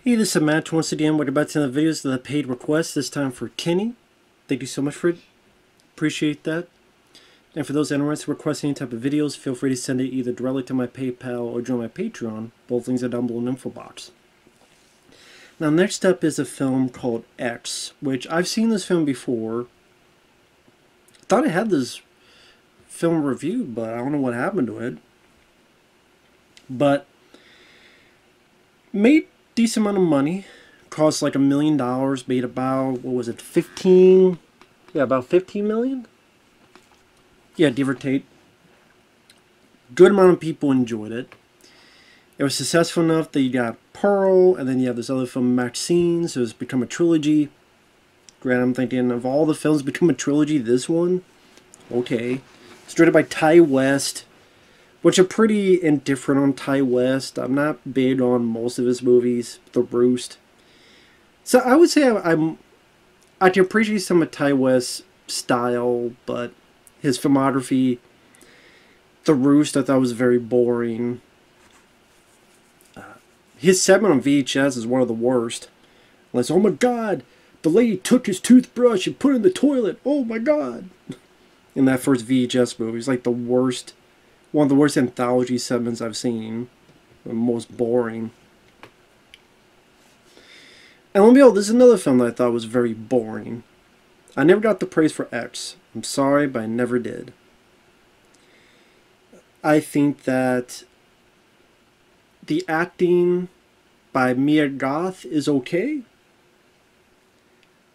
Hey, this is Matt once again. We're about to the videos of the paid request, this time for Kenny. Thank you so much for it. Appreciate that. And for those interested in requesting any type of videos, feel free to send it either directly to my PayPal or join my Patreon. Both links are down below in the info box. Now, next up is a film called X, which I've seen this film before. I thought I had this film reviewed, but I don't know what happened to it. But made decent amount of money. Cost like $1 million. Made about, what was it, 15? Yeah, about 15 million? Yeah, give or take. Good amount of people enjoyed it. It was successful enough that you got Pearl, and then you have this other film, Maxine, so it's become a trilogy. Granted, I'm thinking of all the films become a trilogy, this one? Okay. It's directed by Ty West, which are pretty indifferent on Ty West. I'm not big on most of his movies. The Roost. So I would say I can appreciate some of Ty West's style, but his filmography, The Roost, I thought was very boring. His segment on VHS is one of the worst. Like, oh my god, the lady took his toothbrush and put it in the toilet. Oh my god. In that first VHS movie, it's like the worst. One of the worst anthology segments I've seen. The most boring. And let me know, this is another film that I thought was very boring. I never got the praise for X. I'm sorry, but I never did. I think that the acting by Mia Goth is okay.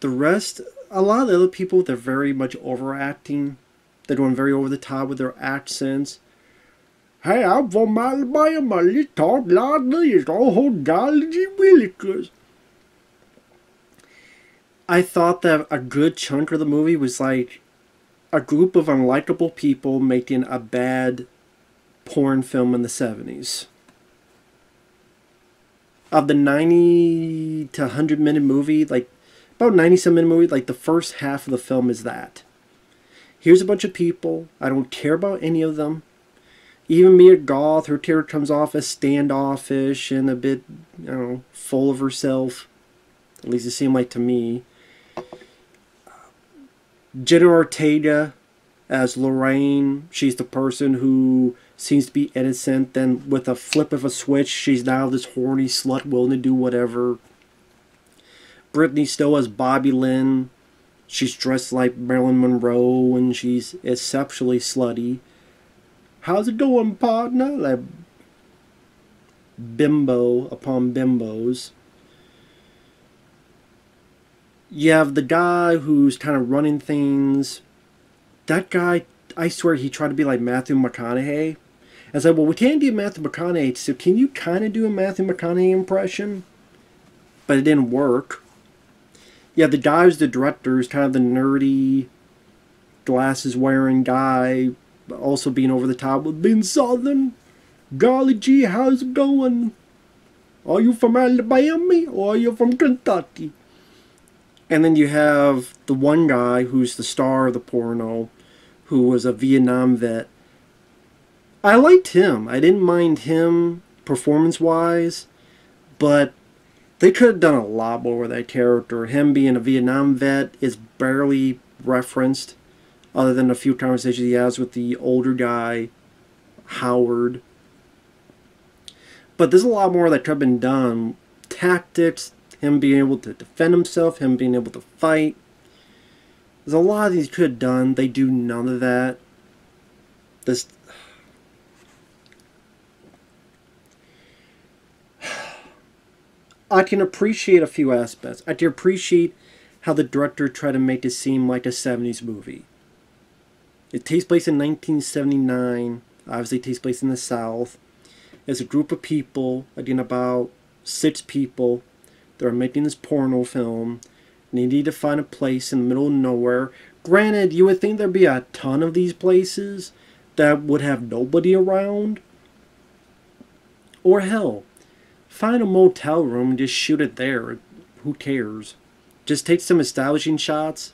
The rest, a lot of the other people, they're very much overacting. They're going very over the top with their accents. Hey, I'm from Alabama. You talk like this. Oh, golly willikers. I thought that a good chunk of the movie was like a group of unlikable people making a bad porn film in the 70s. Of the 90 to 100 minute movie, like about 90-some minute movie, like the first half of the film is that. Here's a bunch of people. I don't care about any of them. Even Mia Goth, her character comes off as standoffish and a bit, you know, full of herself. At least it seemed like to me. Jenna Ortega as Lorraine. She's the person who seems to be innocent. Then with a flip of a switch, she's now this horny slut willing to do whatever. Brittany Snow as Bobby Lynn. She's dressed like Marilyn Monroe and she's exceptionally slutty. How's it going, partner? Like bimbo upon bimbos. You have the guy who's kind of running things. That guy, I swear, he tried to be like Matthew McConaughey. I was like, well, we can't do Matthew McConaughey, so can you kind of do a Matthew McConaughey impression? But it didn't work. Yeah, the guy who's the director is kind of the nerdy, glasses-wearing guy, also being over the top with being Southern. Golly gee, how's it going? Are you from Alabama or are you from Kentucky? And then you have the one guy who's the star of the porno, who was a Vietnam vet. I liked him. I didn't mind him performance-wise, but they could have done a lot more with that character. Him being a Vietnam vet is barely referenced, other than a few conversations he has with the older guy, Howard. But there's a lot more that could have been done. Tactics, him being able to defend himself, him being able to fight. There's a lot of these could have done. They do none of that. This... I can appreciate a few aspects. I can appreciate how the director tried to make it seem like a 70s movie. It takes place in 1979. Obviously it takes place in the South. It's a group of people, again about 6 people, that are making this porno film. And they need to find a place in the middle of nowhere. Granted, you would think there'd be a ton of these places that would have nobody around. Or hell, find a motel room and just shoot it there. Who cares? Just take some establishing shots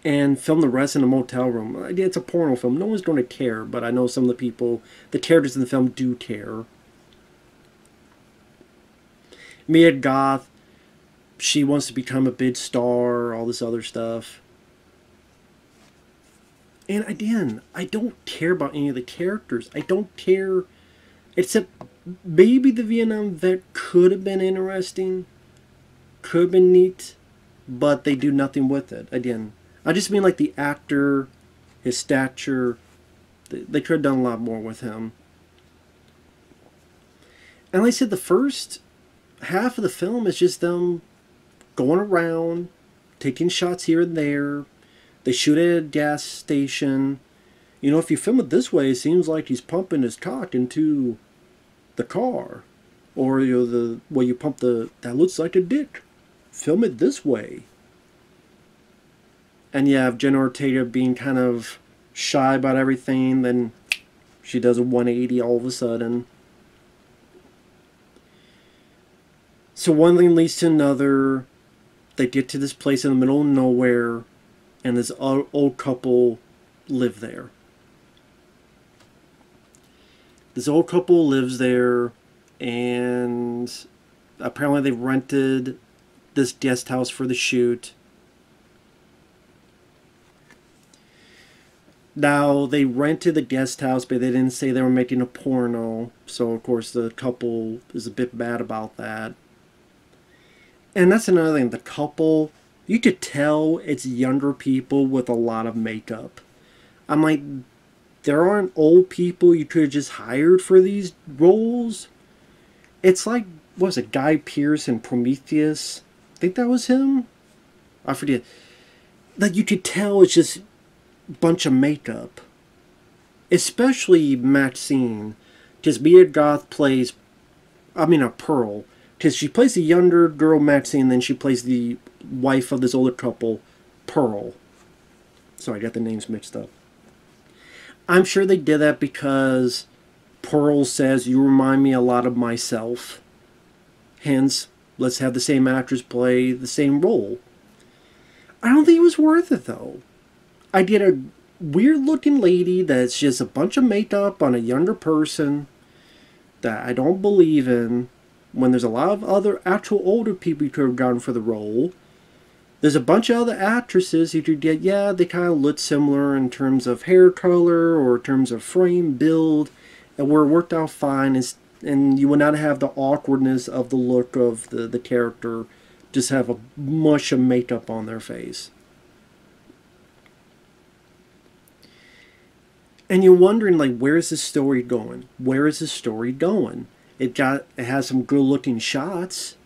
and film the rest in a motel room. It's a porno film. No one's going to care, but I know some of the people, the characters in the film do care. Mia Goth, she wants to become a big star, all this other stuff. And again, I don't care about any of the characters. I don't care, except maybe the Vietnam vet could have been interesting, could have been neat, but they do nothing with it. Again, I just mean like the actor, his stature, they could have done a lot more with him. And like I said, the first half of the film is just them going around, taking shots here and there. They shoot at a gas station. You know, if you film it this way, it seems like he's pumping his cock into the car. Or, you know, the way you pump that looks like a dick. Film it this way. And you have Jenna Ortega being kind of shy about everything. Then she does a 180 all of a sudden. So one thing leads to another. They get to this place in the middle of nowhere. And this old couple live there. This old couple lives there, and apparently they rented this guest house for the shoot. Now, they rented the guest house, but they didn't say they were making a porno. So, of course, the couple is a bit mad about that. And that's another thing. The couple, you could tell it's younger people with a lot of makeup. I'm like, there aren't old people you could have just hired for these roles. It's like, what was it, Guy Pearce in Prometheus? I think that was him? I forget. Like, you could tell it's just a bunch of makeup. Especially Maxine. Because Mia Goth plays, Pearl. Because she plays the younger girl, Maxine, then she plays the wife of this older couple, Pearl. Sorry, I got the names mixed up. I'm sure they did that because Pearl says, you remind me a lot of myself. Hence, let's have the same actress play the same role. I don't think it was worth it, though. I get a weird-looking lady that's just a bunch of makeup on a younger person that I don't believe in, when there's a lot of other actual older people you could have gotten for the role. There's a bunch of other actresses you could get, yeah, they kind of look similar in terms of hair color or in terms of frame, build, and were worked out fine, and you would not have the awkwardness of the look of the character, just have a mush of makeup on their face. And you're wondering, like, where is this story going? Where is this story going? It has some good looking shots.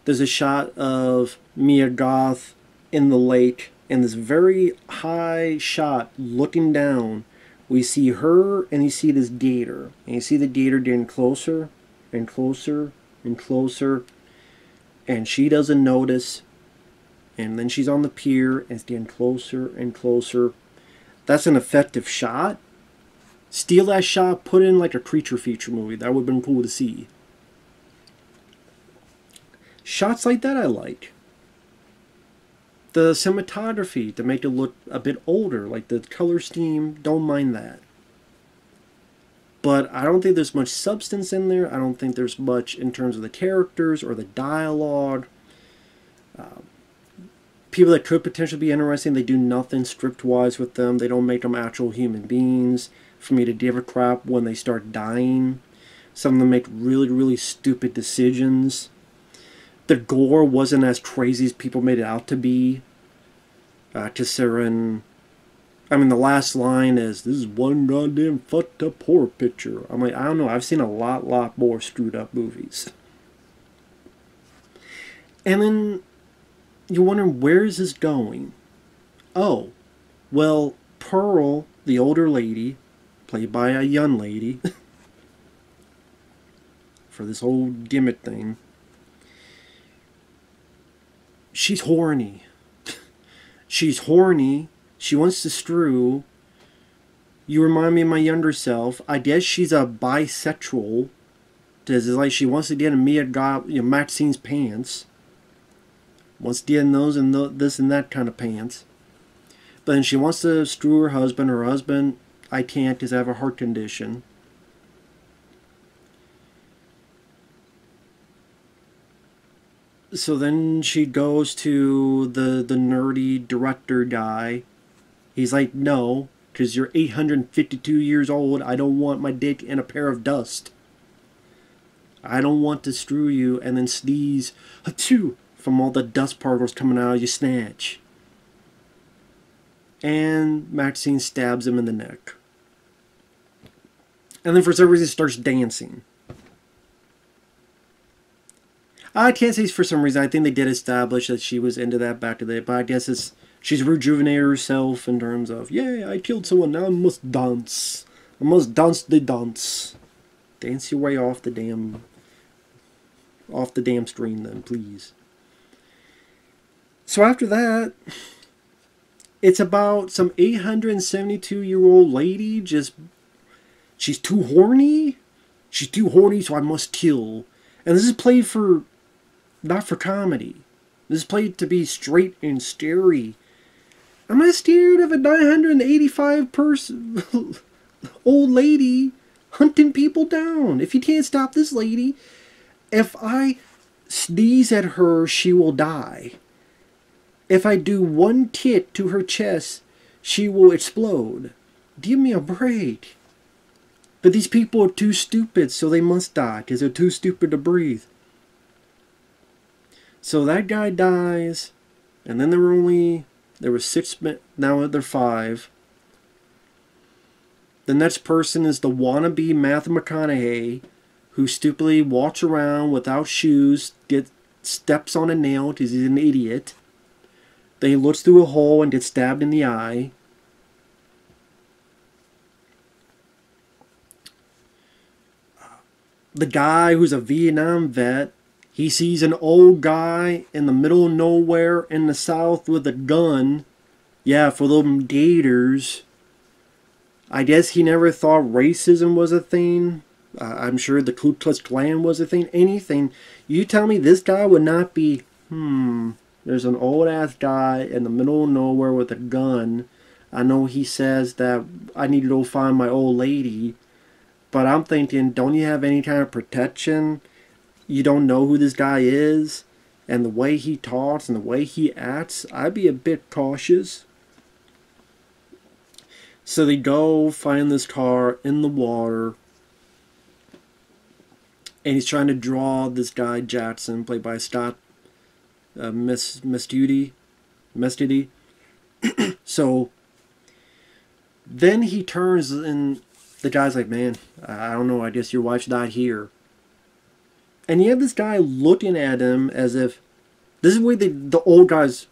There's a shot of Mia Goth in the lake, and this very high shot looking down. We see her and you see this gator. And you see the gator getting closer and closer and closer. And she doesn't notice. And then she's on the pier and it's getting closer and closer. That's an effective shot. Steal that shot, put it in like a creature feature movie. That would have been cool to see. Shots like that I like. The cinematography to make it look a bit older, like the color scheme, don't mind that. But I don't think there's much substance in there. I don't think there's much in terms of the characters or the dialogue. People that could potentially be interesting, they do nothing script-wise with them. They don't make them actual human beings for me to give a crap when they start dying. Some of them make really, really stupid decisions. The gore wasn't as crazy as people made it out to be. Considering, the last line is, this is one goddamn fucked up horror picture. I'm like, I don't know, I've seen a lot more screwed up movies. And then you're wondering, where is this going? Oh, well, Pearl, the older lady, played by a young lady, for this whole gimmick thing, she's horny. She's horny. She wants to screw. You remind me of my younger self. I guess she's a bisexual. It's like she wants to get in Mia Goth, Maxine's pants. Wants to get in those and this and that kind of pants. But then she wants to screw her husband. Her husband, I can't because I have a heart condition. So then she goes to the nerdy director guy. He's like, no, because you're 852 years old. I don't want my dick in a pair of dust. I don't want to screw you and then sneeze achoo, from all the dust particles coming out of your snatch. And Maxine stabs him in the neck. And then for some reason starts dancing. I can't say for some reason. I think they did establish that she was into that back to the day, but I guess it's she's rejuvenated herself in terms of, yeah, I killed someone, now I must dance. I must dance the dance. Dance your way off the damn screen then, please. So after that, it's about some 872-year-old lady just, she's too horny. She's too horny, so I must kill. And this is played for, not for comedy. This is played to be straight and scary. I'm not scared of a 985 person old lady hunting people down. If you can't stop this lady, if I sneeze at her, she will die. If I do one tit to her chest, she will explode. Give me a break. But these people are too stupid, so they must die, because they're too stupid to breathe. So that guy dies, and then there were 6, now there are 5. The next person is the wannabe Matthew McConaughey, who stupidly walks around without shoes, steps on a nail because he's an idiot. Then he looks through a hole and gets stabbed in the eye. The guy who's a Vietnam vet, he sees an old guy in the middle of nowhere in the South with a gun. Yeah, for them gators. I guess he never thought racism was a thing. I'm sure the Ku Klux Klan was a thing. Anything. You tell me this guy would not be, there's an old-ass guy in the middle of nowhere with a gun. I know he says that I need to go find my old lady. But I'm thinking, don't you have any kind of protection? You don't know who this guy is? And the way he talks and the way he acts, I'd be a bit cautious. So they go find this car in the water. And he's trying to draw this guy, Jackson, played by Scott Mescudi. So then he turns and the guy's like, man, I don't know, I guess your wife's not here. And you have this guy looking at him as if, this is the way the old guys,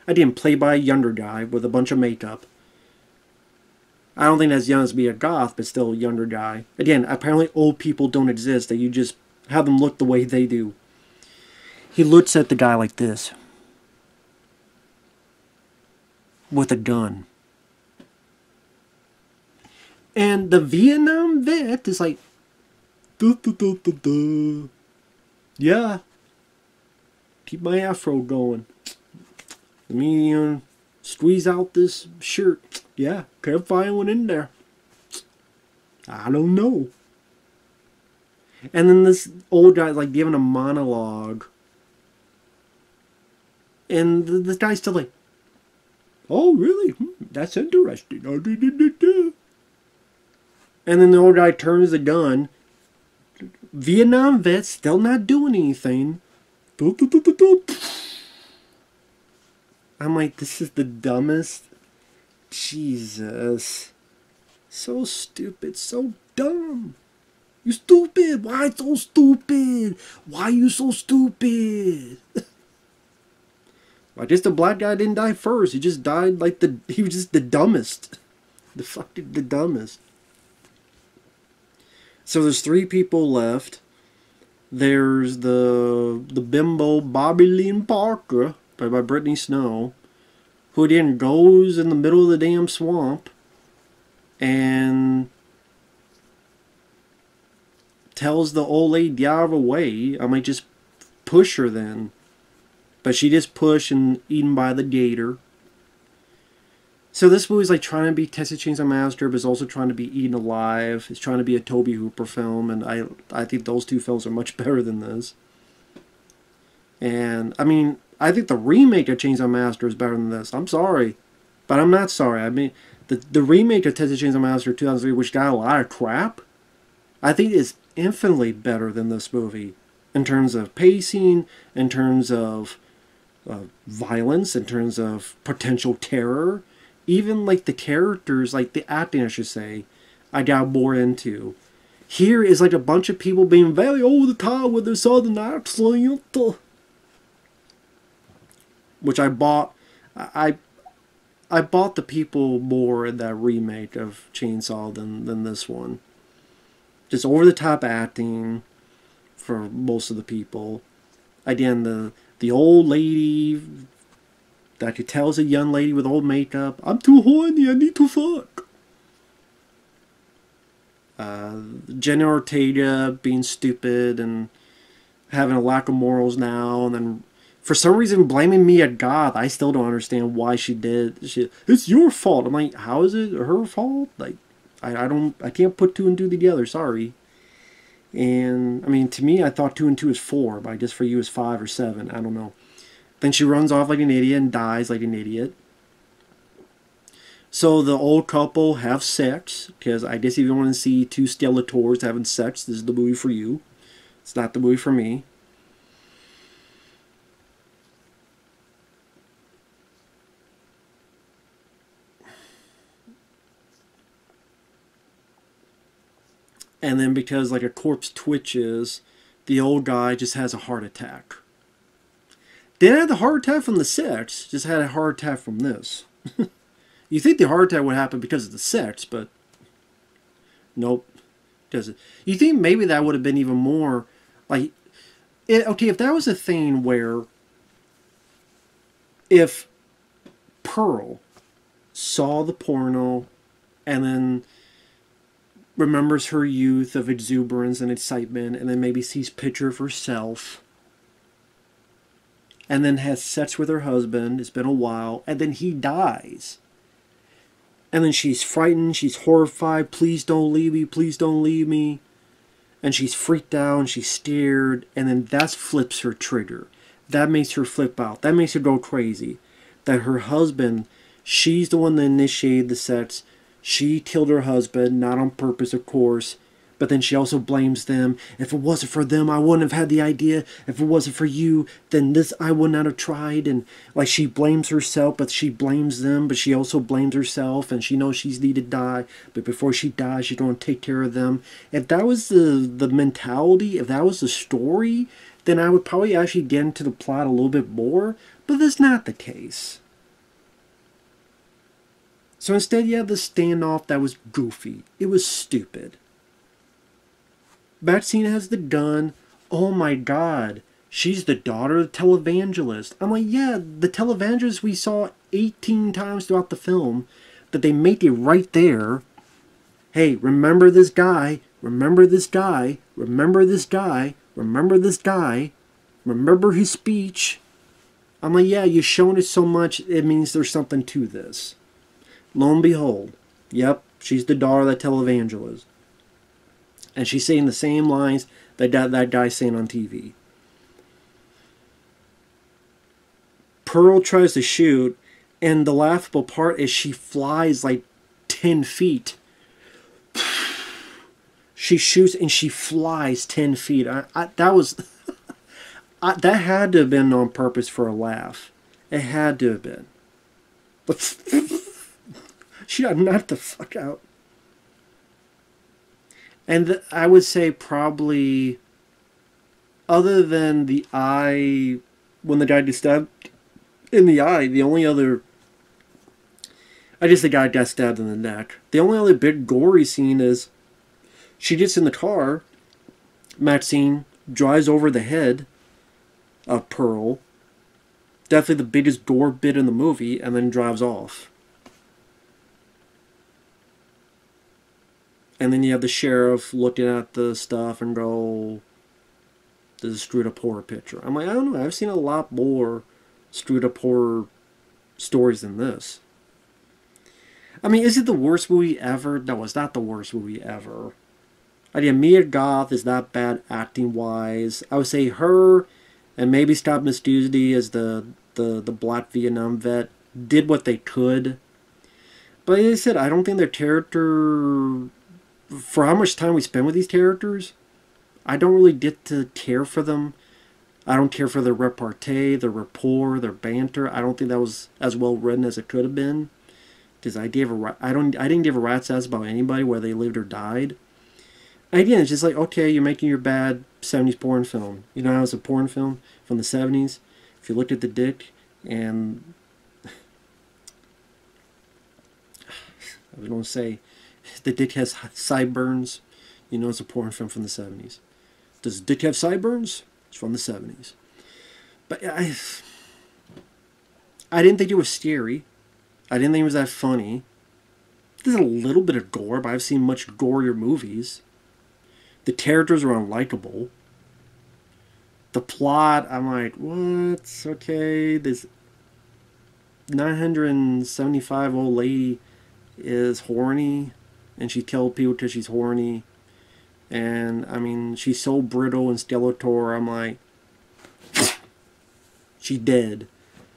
again, played by a younger guy with a bunch of makeup. I don't think that's young as Mia Goth, but still a younger guy. Again, apparently old people don't exist, that you just have them look the way they do. He looks at the guy like this. With a gun. And the Vietnam vet is like, duh, duh, duh, duh, duh. Yeah. Keep my afro going. Let me squeeze out this shirt. Yeah, can't find one in there. I don't know. And then this old guy's like giving a monologue. And this guy's still like, oh, really? That's interesting. And then the old guy turns the gun. Vietnam vet's still not doing anything. I'm like, this is the dumbest. Jesus. So stupid. So dumb. You stupid. Why so stupid? Why are you so stupid? I guess the black guy didn't die first. He just died like he was just the dumbest. The dumbest. So there's 3 people left. There's the bimbo Bobby Lynn Parker, played by Brittany Snow, who then goes in the middle of the damn swamp and tells the old lady to get out of her way. I might just push her then. But she just pushed and eaten by the gator. So this movie's like trying to be Texas Chainsaw Massacre, but it's also trying to be eaten alive. It's trying to be a Tobe Hooper film, and I think those 2 films are much better than this. And, I mean, I think the remake of Chainsaw Massacre is better than this. I'm sorry. But I'm not sorry. I mean, the remake of Texas Chainsaw Massacre 2003, which got a lot of crap, I think is infinitely better than this movie. In terms of pacing, in terms of violence, in terms of potential terror. Even, like, the characters, like, the acting, I should say, I got more into. Here is, like, a bunch of people being very over the top with their southern accent. Which I bought. I bought the people more in that remake of Chainsaw than this one. Just over-the-top acting for most of the people. Again, the old lady that could tell is a young lady with old makeup, I'm too horny, I need to fuck. Jenna Ortega being stupid and having a lack of morals now, and then for some reason blaming Mia Goth. I still don't understand why she did. It's your fault. I'm like, how is it her fault? Like, I can't put two and two together. Sorry. And I mean, to me, I thought 2 and 2 is 4, but I guess for you is 5 or 7. I don't know. Then she runs off like an idiot and dies like an idiot. So the old couple have sex, because I guess if you want to see two Skeletors having sex, this is the movie for you. It's not the movie for me. And then because like a corpse twitches, the old guy just has a heart attack. Didn't have the heart attack from the sex, just had a heart attack from this. You think the heart attack would happen because of the sex, but nope. Doesn't. You think maybe that would have been even more like okay, if that was a thing where if Pearl saw the porno and then remembers her youth of exuberance and excitement, and then maybe sees picture of herself, and then has sex with her husband, it's been a while, and then he dies. And then she's frightened, she's horrified, please don't leave me, please don't leave me. And she's freaked out, and she's scared, and then that flips her trigger. That makes her flip out. That makes her go crazy. That her husband, she's the one that initiated the sex. She killed her husband, not on purpose, of course. But then she also blames them. If it wasn't for them, I wouldn't have had the idea. If it wasn't for you, then this I would not have tried. And like she blames herself, but she blames them. But she also blames herself, and she knows she's needed to die. But before she dies, she's going to take care of them. If that was the mentality, if that was the story, then I would probably actually get into the plot a little bit more. But that's not the case. So instead, you have the standoff that was goofy. It was stupid. Maxine has the gun. Oh my god. She's the daughter of the televangelist. I'm like, yeah, the televangelist we saw 18 times throughout the film. That they make it right there. Hey, remember this guy. Remember this guy. Remember this guy. Remember this guy. Remember his speech. I'm like, yeah, you've shown it so much, it means there's something to this. Lo and behold, yep, she's the daughter of that televangelist. And she's saying the same lines that guy's saying on TV. Pearl tries to shoot, and the laughable part is she flies like 10 feet. She shoots and she flies 10 feet. That was... that had to have been on purpose for a laugh. It had to have been. But... she got knocked the fuck out. And I would say probably, other than the eye, when the guy gets stabbed in the eye, the only other, I guess the guy got stabbed in the neck. The only other big gory scene is, she gets in the car, Maxine drives over the head of Pearl, definitely the biggest gore bit in the movie, and then drives off. And then you have the sheriff looking at the stuff and go, this is a screwed up horror picture. I'm like, I don't know, I've seen a lot more screwed up horror stories than this. I mean, is it the worst movie ever? No, it's not the worst movie ever. Again, Mia Goth is not bad acting-wise. I would say her And maybe Scott Mescudi as the Black Vietnam vet did what they could. But like I said, I don't think their character, for how much time we spend with these characters, I don't really get to care for them. I don't care for their repartee, their rapport, their banter. I don't think that was as well written as it could have been. Because I didn't give a rat's ass about anybody, whether they lived or died. Again, it's just like, okay, you're making your bad 70s porn film. You know how it's a porn film from the 70s? If you looked at the dick and I was going to say the dick has sideburns, you know it's a porn film from the 70s. Does the dick have sideburns? It's from the 70s. But I didn't think it was scary. I didn't think it was that funny. There's a little bit of gore, but I've seen much gorier movies. The characters are unlikable. The plot, I'm like, what? Okay, this 975 old lady is horny, and she killed people because she's horny. And, I mean, she's so brittle and skeletal, I'm like, she's dead.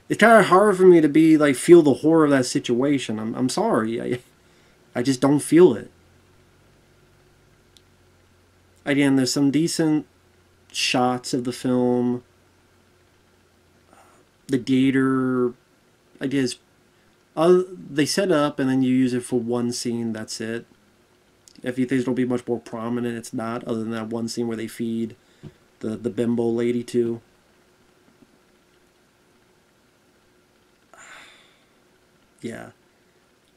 It's kind of hard for me to be, like, feel the horror of that situation. I'm sorry. I just don't feel it. Again, there's some decent shots of the film. The gator, I guess, they set up and then you use it for one scene, that's it. If you think it'll be much more prominent, it's not, other than that one scene where they feed the bimbo lady to. Yeah.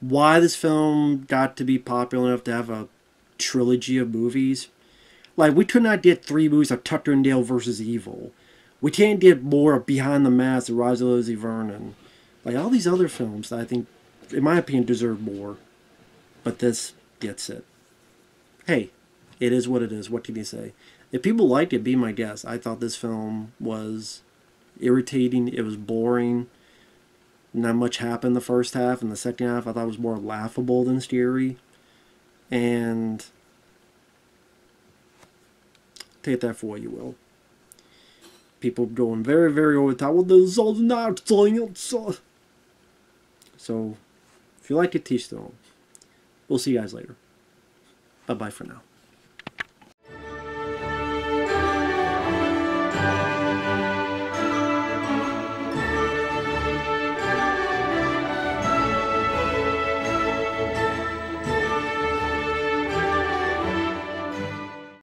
Why this film got to be popular enough to have a trilogy of movies? Like, we could not get 3 movies of Tucker and Dale versus Evil. We can't get more of Behind the Mask, The Rise of Lizzie Vernon. Like, all these other films that I think, in my opinion, deserve more. But this gets it. Hey, it is what it is. What can you say? If people liked it, be my guest. I thought this film was irritating. It was boring. Not much happened the first half. And the second half, I thought it was more laughable than scary. And take that for what you will. People going very, very over the top. Well, this is not science. So, if you like it, teach them. We'll see you guys later. Bye-bye for now.